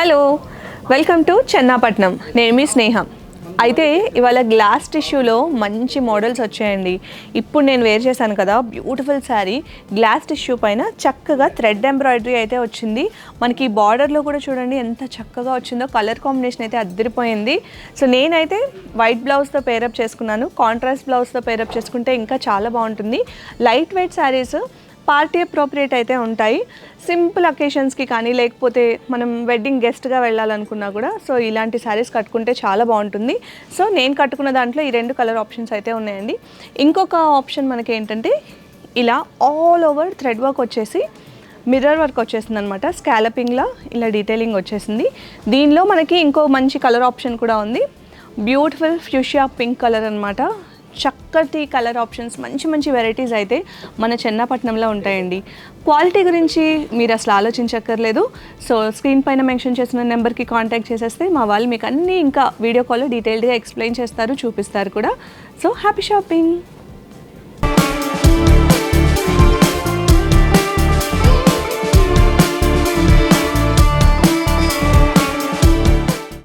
Hello, welcome to Chennapatnam. నేను మీ స్నేహ. అయితే ఇవాళ గ్లాస్ టిష్యూలో మంచి మోడల్స్ వచ్చాయండి. ఇప్పుడు నేను వేర్ చేశాను కదా, బ్యూటిఫుల్ శారీ గ్లాస్ టిష్యూ పైన చక్కగా థ్రెడ్ ఎంబ్రాయిడరీ అయితే వచ్చింది. మనకి బార్డర్లో కూడా చూడండి ఎంత చక్కగా వచ్చిందో. కలర్ కాంబినేషన్ అయితే అద్దరిపోయింది. సో నేనైతే వైట్ బ్లౌజ్తో పేరప్ చేసుకున్నాను. కాంట్రాస్ట్ బ్లౌజ్తో పేరప్ చేసుకుంటే ఇంకా చాలా బాగుంటుంది. Light weight saris party appropriate అయితే ఉంటాయి. సింపుల్ అకేషన్స్కి కానీ లేకపోతే మనం వెడ్డింగ్ గెస్ట్గా వెళ్ళాలనుకున్నా కూడా సో ఇలాంటి శారీస్ కట్టుకుంటే చాలా బాగుంటుంది. సో నేను కట్టుకున్న దాంట్లో ఈ 2 కలర్ ఆప్షన్స్ అయితే ఉన్నాయండి. ఇంకొక ఆప్షన్ మనకి ఏంటంటే ఇలా ఆల్ ఓవర్ థ్రెడ్ వర్క్ వచ్చేసి మిర్రర్ వర్క్ వచ్చేసింది అనమాట. స్కాలపింగ్లా ఇలా డీటెయిలింగ్ వచ్చేసింది. దీనిలో మనకి ఇంకో మంచి కలర్ ఆప్షన్ కూడా ఉంది. బ్యూటిఫుల్ ఫ్యూషియా పింక్ కలర్ అనమాట. చక్కటి కలర్ ఆప్షన్స్, మంచి మంచి వెరైటీస్ అయితే మన చెన్నాపట్నంలో ఉంటాయండి. క్వాలిటీ గురించి మీరు అసలు ఆలోచించక్కర్లేదు. సో స్క్రీన్ పైన మెన్షన్ చేసిన నెంబర్కి కాంటాక్ట్ చేసేస్తే మా వాళ్ళు మీకు అన్నీ ఇంకా వీడియో కాల్లో డీటెయిల్డ్గా ఎక్స్ప్లెయిన్ చేస్తారు, చూపిస్తారు కూడా. So happy shopping.